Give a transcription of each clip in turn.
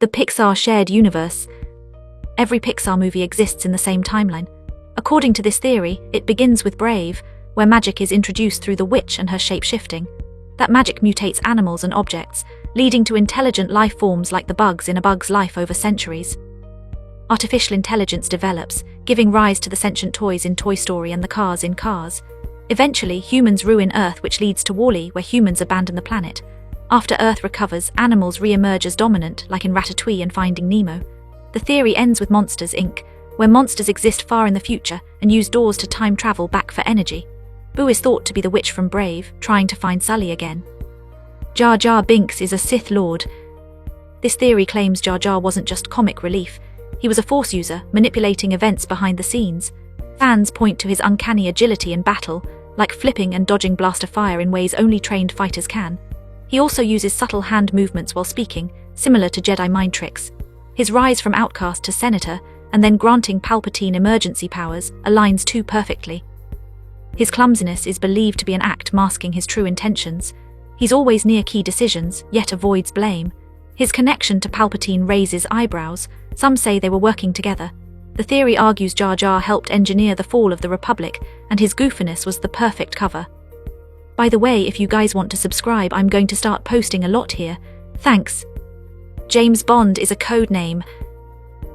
The Pixar shared universe. Every Pixar movie exists in the same timeline. According to this theory, it begins with Brave, where magic is introduced through the witch and her shape-shifting. That magic mutates animals and objects, leading to intelligent life forms like the bugs in A Bug's Life over centuries. Artificial intelligence develops, giving rise to the sentient toys in Toy Story and the cars in Cars. Eventually, humans ruin Earth, which leads to WALL-E, where humans abandon the planet. After Earth recovers, animals re-emerge as dominant, like in Ratatouille and Finding Nemo. The theory ends with Monsters, Inc., where monsters exist far in the future and use doors to time travel back for energy. Boo is thought to be the witch from Brave, trying to find Sully again. Jar Jar Binks is a Sith Lord. This theory claims Jar Jar wasn't just comic relief. He was a Force user, manipulating events behind the scenes. Fans point to his uncanny agility in battle, like flipping and dodging blaster fire in ways only trained fighters can. He also uses subtle hand movements while speaking, similar to Jedi mind tricks. His rise from outcast to senator, and then granting Palpatine emergency powers, aligns too perfectly. His clumsiness is believed to be an act masking his true intentions. He's always near key decisions, yet avoids blame. His connection to Palpatine raises eyebrows. Some say they were working together. The theory argues Jar Jar helped engineer the fall of the Republic, and his goofiness was the perfect cover. By the way, if you guys want to subscribe, I'm going to start posting a lot here. Thanks. James Bond is a code name.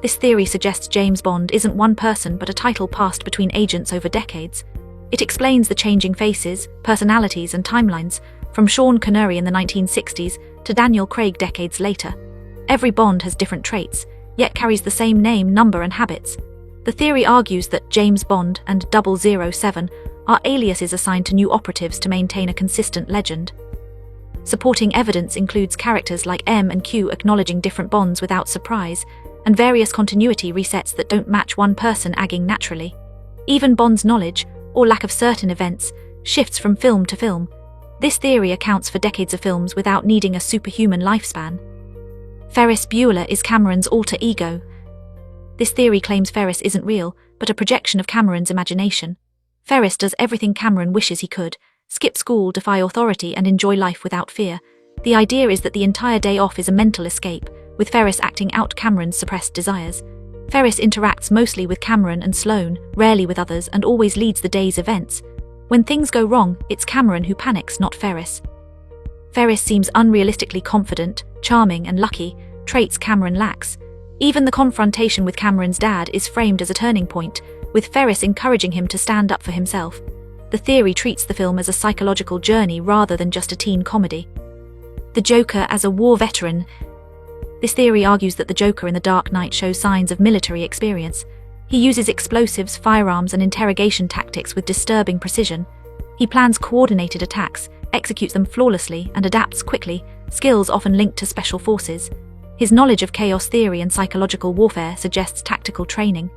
This theory suggests James Bond isn't one person but a title passed between agents over decades. It explains the changing faces, personalities and timelines, from Sean Connery in the 1960s to Daniel Craig decades later. Every Bond has different traits, yet carries the same name, number and habits. The theory argues that James Bond and 007 are aliases assigned to new operatives to maintain a consistent legend. Supporting evidence includes characters like M and Q acknowledging different Bonds without surprise, and various continuity resets that don't match one person agging naturally. Even Bond's knowledge, or lack of certain events, shifts from film to film. This theory accounts for decades of films without needing a superhuman lifespan. Ferris Bueller is Cameron's alter ego. This theory claims Ferris isn't real, but a projection of Cameron's imagination. Ferris does everything Cameron wishes he could: skip school, defy authority, and enjoy life without fear. The idea is that the entire day off is a mental escape, with Ferris acting out Cameron's suppressed desires. Ferris interacts mostly with Cameron and Sloane, rarely with others, and always leads the day's events. When things go wrong, it's Cameron who panics, not Ferris. Ferris seems unrealistically confident, charming, and lucky, traits Cameron lacks. Even the confrontation with Cameron's dad is framed as a turning point, with Ferris encouraging him to stand up for himself. The theory treats the film as a psychological journey rather than just a teen comedy. The Joker as a war veteran. This theory argues that the Joker in The Dark Knight shows signs of military experience. He uses explosives, firearms, and interrogation tactics with disturbing precision. He plans coordinated attacks, executes them flawlessly, and adapts quickly, skills often linked to special forces. His knowledge of chaos theory and psychological warfare suggests tactical training.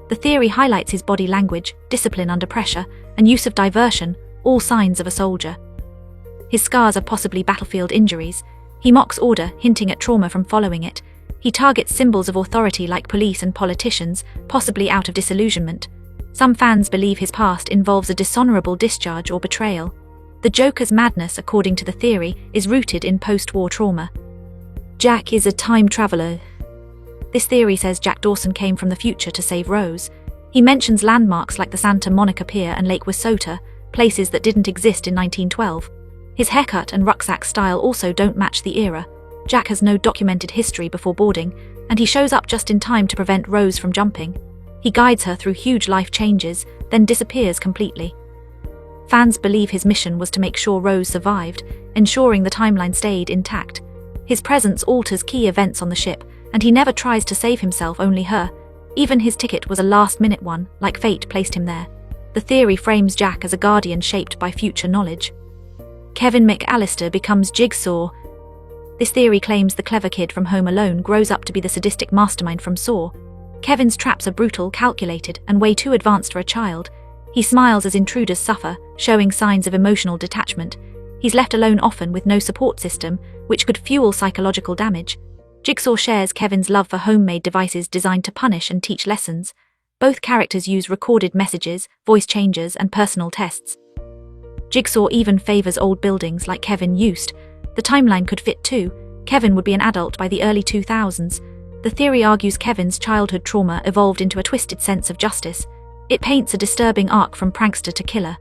The theory highlights his body language, discipline under pressure, and use of diversion, all signs of a soldier. His scars are possibly battlefield injuries. He mocks order, hinting at trauma from following it. He targets symbols of authority like police and politicians, possibly out of disillusionment. Some fans believe his past involves a dishonorable discharge or betrayal. The Joker's madness, according to the theory, is rooted in post-war trauma. Jack is a time traveler. This theory says Jack Dawson came from the future to save Rose. He mentions landmarks like the Santa Monica Pier and Lake Wissota, places that didn't exist in 1912. His haircut and rucksack style also don't match the era. Jack has no documented history before boarding, and he shows up just in time to prevent Rose from jumping. He guides her through huge life changes, then disappears completely. Fans believe his mission was to make sure Rose survived, ensuring the timeline stayed intact. His presence alters key events on the ship, and he never tries to save himself, only her. Even his ticket was a last-minute one, like fate placed him there. The theory frames Jack as a guardian shaped by future knowledge. Kevin McAllister becomes Jigsaw. This theory claims the clever kid from Home Alone grows up to be the sadistic mastermind from Saw. Kevin's traps are brutal, calculated, and way too advanced for a child. He smiles as intruders suffer, showing signs of emotional detachment. He's left alone often with no support system, which could fuel psychological damage. Jigsaw shares Kevin's love for homemade devices designed to punish and teach lessons. Both characters use recorded messages, voice changes, and personal tests. Jigsaw even favors old buildings like Kevin used. The timeline could fit too. Kevin would be an adult by the early 2000s. The theory argues Kevin's childhood trauma evolved into a twisted sense of justice. It paints a disturbing arc from prankster to killer.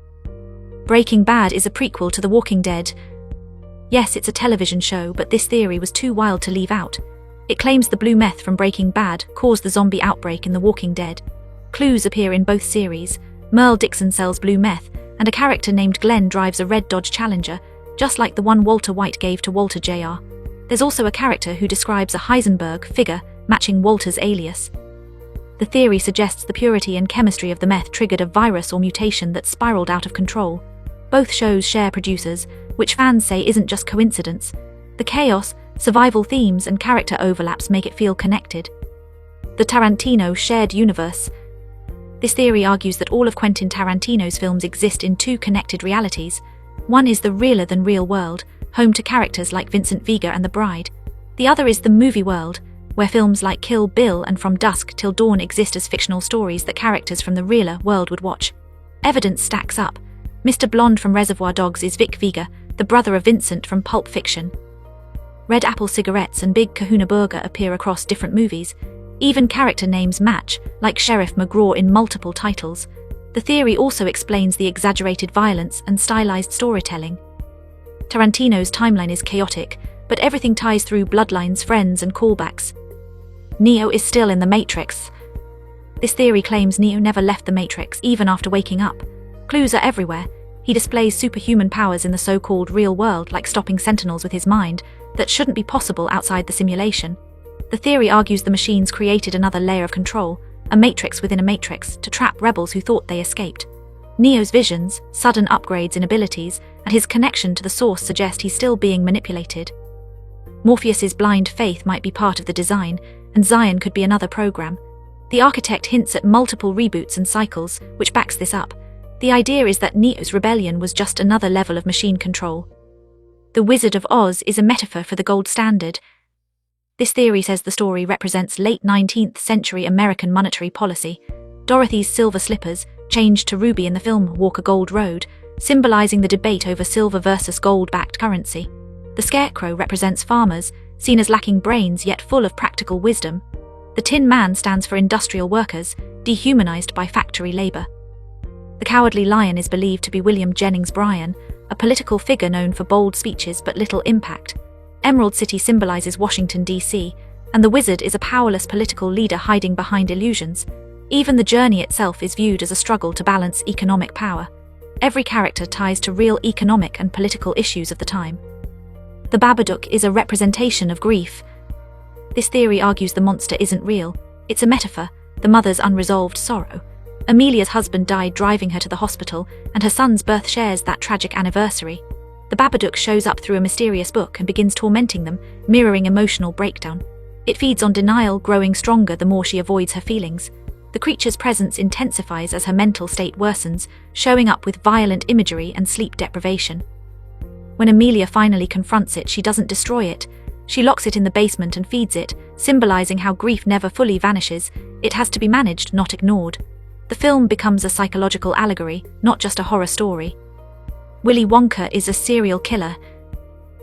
Breaking Bad is a prequel to The Walking Dead. Yes, it's a television show, but this theory was too wild to leave out. It claims the blue meth from Breaking Bad caused the zombie outbreak in The Walking Dead. Clues appear in both series. Merle Dixon sells blue meth, and a character named Glenn drives a red Dodge Challenger, just like the one Walter White gave to Walter Jr. There's also a character who describes a Heisenberg figure, matching Walter's alias. The theory suggests the purity and chemistry of the meth triggered a virus or mutation that spiraled out of control. Both shows share producers, which fans say isn't just coincidence. The chaos, survival themes, and character overlaps make it feel connected. The Tarantino shared universe. This theory argues that all of Quentin Tarantino's films exist in two connected realities. One is the realer-than-real world, home to characters like Vincent Vega and The Bride. The other is the movie world, where films like Kill Bill and From Dusk Till Dawn exist as fictional stories that characters from the realer world would watch. Evidence stacks up. Mr. Blonde from Reservoir Dogs is Vic Vega, the brother of Vincent from Pulp Fiction. Red Apple cigarettes and Big Kahuna Burger appear across different movies. Even character names match, like Sheriff McGraw in multiple titles. The theory also explains the exaggerated violence and stylized storytelling. Tarantino's timeline is chaotic, but everything ties through bloodlines, friends, and callbacks. Neo is still in the Matrix. This theory claims Neo never left the Matrix, even after waking up. Clues are everywhere. He displays superhuman powers in the so-called real world, like stopping sentinels with his mind, that shouldn't be possible outside the simulation. The theory argues the machines created another layer of control, a matrix within a matrix, to trap rebels who thought they escaped. Neo's visions, sudden upgrades in abilities, and his connection to the Source suggest he's still being manipulated. Morpheus's blind faith might be part of the design, and Zion could be another program. The architect hints at multiple reboots and cycles, which backs this up. The idea is that Neo's rebellion was just another level of machine control. The Wizard of Oz is a metaphor for the gold standard. This theory says the story represents late 19th century American monetary policy. Dorothy's silver slippers, changed to ruby in the film Walk a Gold Road, symbolizing the debate over silver versus gold-backed currency. The Scarecrow represents farmers, seen as lacking brains yet full of practical wisdom. The Tin Man stands for industrial workers, dehumanized by factory labor. The Cowardly Lion is believed to be William Jennings Bryan, a political figure known for bold speeches but little impact. Emerald City symbolizes Washington, D.C., and the Wizard is a powerless political leader hiding behind illusions. Even the journey itself is viewed as a struggle to balance economic power. Every character ties to real economic and political issues of the time. The Babadook is a representation of grief. This theory argues the monster isn't real. It's a metaphor, the mother's unresolved sorrow. Amelia's husband died driving her to the hospital, and her son's birth shares that tragic anniversary. The Babadook shows up through a mysterious book and begins tormenting them, mirroring emotional breakdown. It feeds on denial, growing stronger the more she avoids her feelings. The creature's presence intensifies as her mental state worsens, showing up with violent imagery and sleep deprivation. When Amelia finally confronts it, she doesn't destroy it. She locks it in the basement and feeds it, symbolizing how grief never fully vanishes. It has to be managed, not ignored. The film becomes a psychological allegory, not just a horror story. Willy Wonka is a serial killer.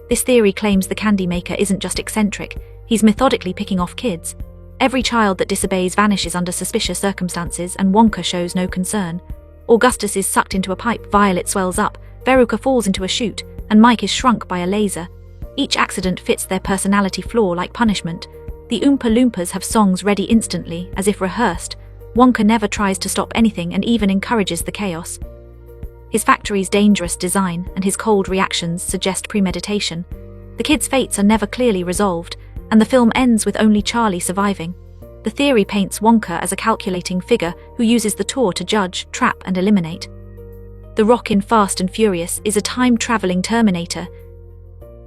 This theory claims the candy maker isn't just eccentric, he's methodically picking off kids. Every child that disobeys vanishes under suspicious circumstances, and Wonka shows no concern. Augustus is sucked into a pipe, Violet swells up, Veruca falls into a chute, and Mike is shrunk by a laser. Each accident fits their personality flaw like punishment. The Oompa Loompas have songs ready instantly, as if rehearsed. Wonka never tries to stop anything and even encourages the chaos. His factory's dangerous design and his cold reactions suggest premeditation. The kids' fates are never clearly resolved, and the film ends with only Charlie surviving. The theory paints Wonka as a calculating figure who uses the tour to judge, trap, and eliminate. The Rock in Fast and Furious is a time-traveling Terminator.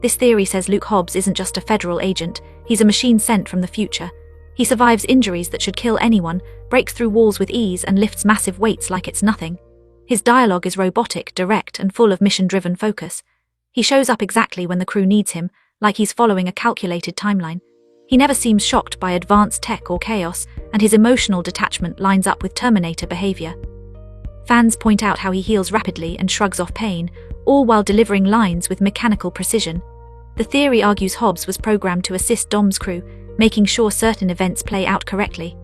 This theory says Luke Hobbs isn't just a federal agent, he's a machine sent from the future. He survives injuries that should kill anyone, breaks through walls with ease, and lifts massive weights like it's nothing. His dialogue is robotic, direct, and full of mission-driven focus. He shows up exactly when the crew needs him, like he's following a calculated timeline. He never seems shocked by advanced tech or chaos, and his emotional detachment lines up with Terminator behavior. Fans point out how he heals rapidly and shrugs off pain, all while delivering lines with mechanical precision. The theory argues Hobbs was programmed to assist Dom's crew, making sure certain events play out correctly.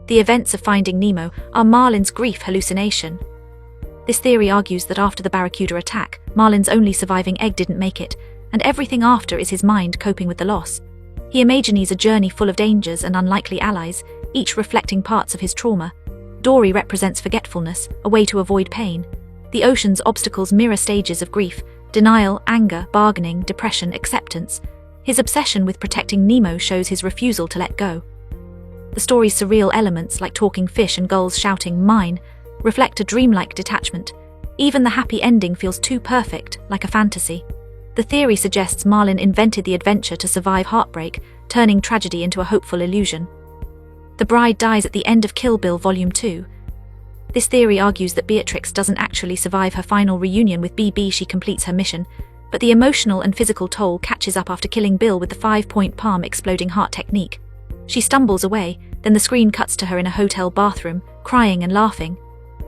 The events of Finding Nemo are Marlin's grief hallucination. This theory argues that after the Barracuda attack, Marlin's only surviving egg didn't make it, and everything after is his mind coping with the loss. He imagines a journey full of dangers and unlikely allies, each reflecting parts of his trauma. Dory represents forgetfulness, a way to avoid pain. The ocean's obstacles mirror stages of grief: denial, anger, bargaining, depression, acceptance. His obsession with protecting Nemo shows his refusal to let go. The story's surreal elements, like talking fish and gulls shouting "mine," reflect a dreamlike detachment. Even the happy ending feels too perfect, like a fantasy. The theory suggests Marlin invented the adventure to survive heartbreak, turning tragedy into a hopeful illusion. The bride dies at the end of Kill Bill Volume 2. This theory argues that Beatrix doesn't actually survive her final reunion with BB. She completes her mission, but the emotional and physical toll catches up after killing Bill with the 5-point palm exploding heart technique. She stumbles away, then the screen cuts to her in a hotel bathroom, crying and laughing.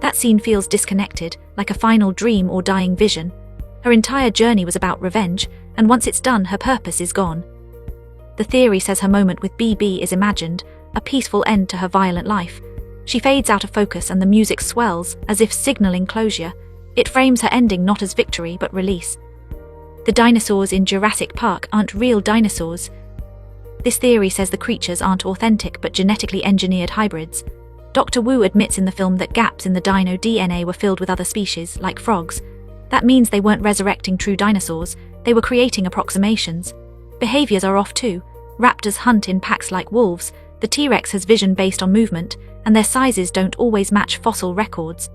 That scene feels disconnected, like a final dream or dying vision. Her entire journey was about revenge, and once it's done, her purpose is gone. The theory says her moment with BB is imagined, a peaceful end to her violent life. She fades out of focus and the music swells, as if signaling closure. It frames her ending not as victory but release. The dinosaurs in Jurassic Park aren't real dinosaurs. This theory says the creatures aren't authentic but genetically engineered hybrids. Dr. Wu admits in the film that gaps in the dino DNA were filled with other species, like frogs. That means they weren't resurrecting true dinosaurs, they were creating approximations. Behaviors are off too. Raptors hunt in packs like wolves, the T-Rex has vision based on movement, and their sizes don't always match fossil records.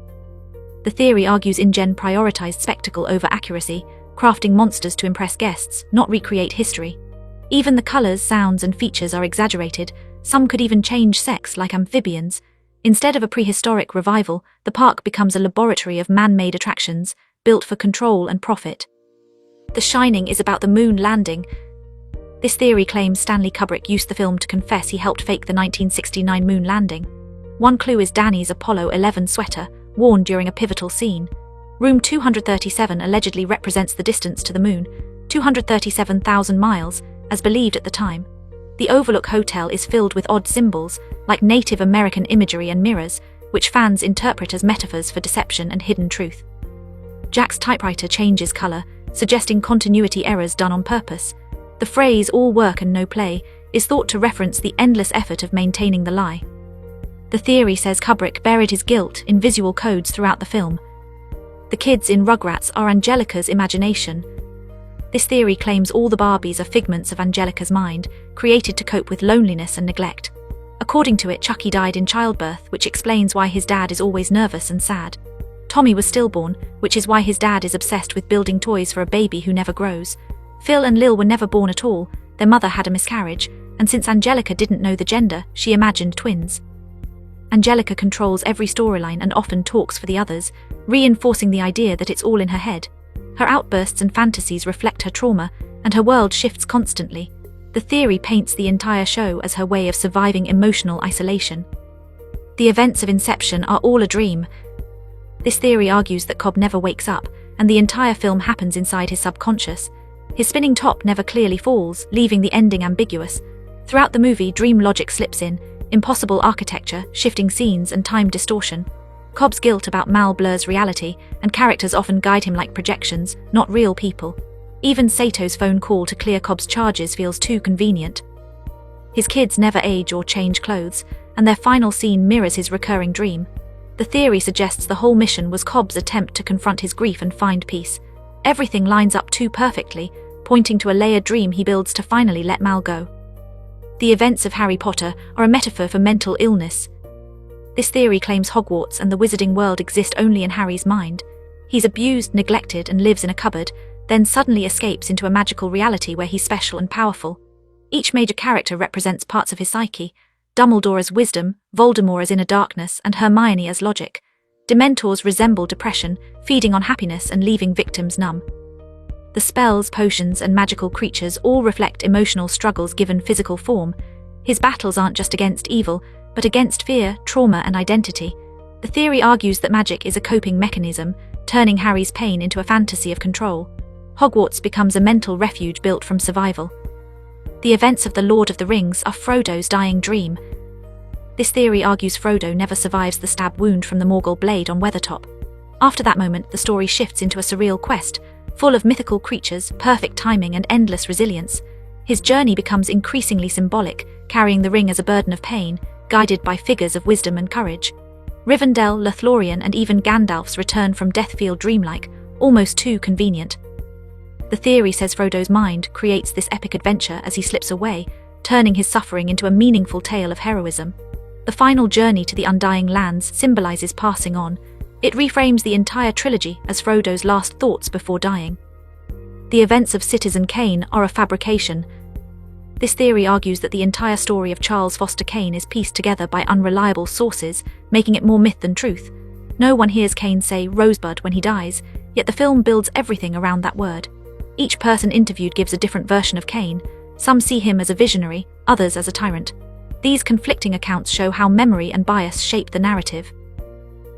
The theory argues InGen prioritized spectacle over accuracy, crafting monsters to impress guests, not recreate history. Even the colors, sounds, and features are exaggerated. Some could even change sex, like amphibians. Instead of a prehistoric revival, the park becomes a laboratory of man-made attractions, built for control and profit. The Shining is about the moon landing. This theory claims Stanley Kubrick used the film to confess he helped fake the 1969 moon landing. One clue is Danny's Apollo 11 sweater, worn during a pivotal scene. Room 237 allegedly represents the distance to the moon, 237,000 miles, as believed at the time. The Overlook Hotel is filled with odd symbols, like Native American imagery and mirrors, which fans interpret as metaphors for deception and hidden truth. Jack's typewriter changes color, suggesting continuity errors done on purpose. The phrase "all work and no play" is thought to reference the endless effort of maintaining the lie. The theory says Kubrick buried his guilt in visual codes throughout the film. The kids in Rugrats are Angelica's imagination. This theory claims all the Barbies are figments of Angelica's mind, created to cope with loneliness and neglect. According to it, Chucky died in childbirth, which explains why his dad is always nervous and sad. Tommy was stillborn, which is why his dad is obsessed with building toys for a baby who never grows. Phil and Lil were never born at all, their mother had a miscarriage, and since Angelica didn't know the gender, she imagined twins. Angelica controls every storyline and often talks for the others, reinforcing the idea that it's all in her head. Her outbursts and fantasies reflect her trauma, and her world shifts constantly. The theory paints the entire show as her way of surviving emotional isolation. The events of Inception are all a dream. This theory argues that Cobb never wakes up, and the entire film happens inside his subconscious. His spinning top never clearly falls, leaving the ending ambiguous. Throughout the movie, dream logic slips in, impossible architecture, shifting scenes, and time distortion. Cobb's guilt about Mal blurs reality, and characters often guide him like projections, not real people. Even Sato's phone call to clear Cobb's charges feels too convenient. His kids never age or change clothes, and their final scene mirrors his recurring dream. The theory suggests the whole mission was Cobb's attempt to confront his grief and find peace. Everything lines up too perfectly, pointing to a layered dream he builds to finally let Mal go. The events of Harry Potter are a metaphor for mental illness. This theory claims Hogwarts and the wizarding world exist only in Harry's mind. He's abused, neglected, and lives in a cupboard, then suddenly escapes into a magical reality where he's special and powerful. Each major character represents parts of his psyche: Dumbledore as wisdom, Voldemort as inner darkness, and Hermione as logic. Dementors resemble depression, feeding on happiness and leaving victims numb. The spells, potions, and magical creatures all reflect emotional struggles given physical form. His battles aren't just against evil, but against fear, trauma, and identity. The theory argues that magic is a coping mechanism, turning Harry's pain into a fantasy of control. Hogwarts becomes a mental refuge built from survival. The events of The Lord of the Rings are Frodo's dying dream. This theory argues Frodo never survives the stab wound from the Morgul blade on Weathertop. After that moment, the story shifts into a surreal quest, full of mythical creatures, perfect timing, and endless resilience. His journey becomes increasingly symbolic, carrying the ring as a burden of pain, guided by figures of wisdom and courage. Rivendell, Lothlorien, and even Gandalf's return from death feel dreamlike, almost too convenient. The theory says Frodo's mind creates this epic adventure as he slips away, turning his suffering into a meaningful tale of heroism. The final journey to the Undying Lands symbolizes passing on. It reframes the entire trilogy as Frodo's last thoughts before dying. The events of Citizen Kane are a fabrication. This theory argues that the entire story of Charles Foster Kane is pieced together by unreliable sources, making it more myth than truth. No one hears Kane say "Rosebud" when he dies, yet the film builds everything around that word. Each person interviewed gives a different version of Kane. Some see him as a visionary, others as a tyrant. These conflicting accounts show how memory and bias shape the narrative.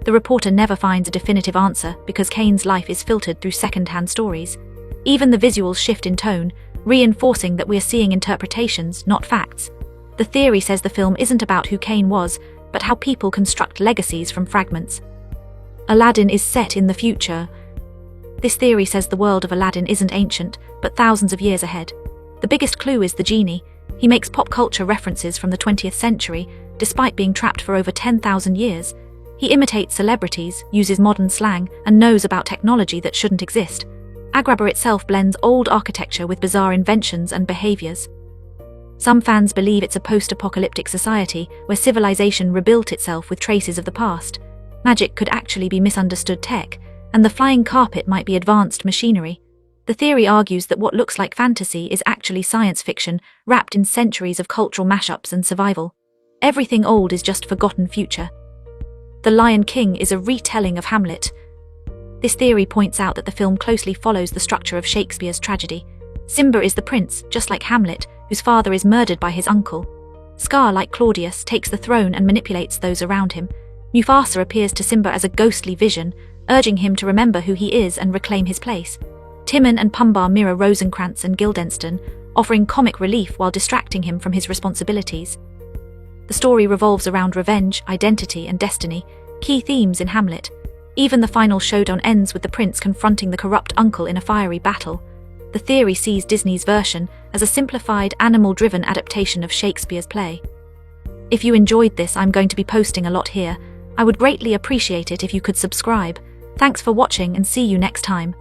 The reporter never finds a definitive answer because Kane's life is filtered through second-hand stories. Even the visuals shift in tone, reinforcing that we are seeing interpretations, not facts. The theory says the film isn't about who Kane was, but how people construct legacies from fragments. Aladdin is set in the future. This theory says the world of Aladdin isn't ancient, but thousands of years ahead. The biggest clue is the genie. He makes pop culture references from the 20th century, despite being trapped for over 10,000 years. He imitates celebrities, uses modern slang, and knows about technology that shouldn't exist. Agrabah itself blends old architecture with bizarre inventions and behaviors. Some fans believe it's a post-apocalyptic society where civilization rebuilt itself with traces of the past. Magic could actually be misunderstood tech, and the flying carpet might be advanced machinery. The theory argues that what looks like fantasy is actually science fiction, wrapped in centuries of cultural mashups and survival. Everything old is just forgotten future. The Lion King is a retelling of Hamlet. This theory points out that the film closely follows the structure of Shakespeare's tragedy. Simba is the prince, just like Hamlet, whose father is murdered by his uncle. Scar, like Claudius, takes the throne and manipulates those around him. Mufasa appears to Simba as a ghostly vision, urging him to remember who he is and reclaim his place. Timon and Pumbaa mirror Rosencrantz and Guildenstern, offering comic relief while distracting him from his responsibilities. The story revolves around revenge, identity, and destiny, key themes in Hamlet. Even the final showdown ends with the prince confronting the corrupt uncle in a fiery battle. The theory sees Disney's version as a simplified, animal-driven adaptation of Shakespeare's play. If you enjoyed this, I'm going to be posting a lot here. I would greatly appreciate it if you could subscribe. Thanks for watching and see you next time.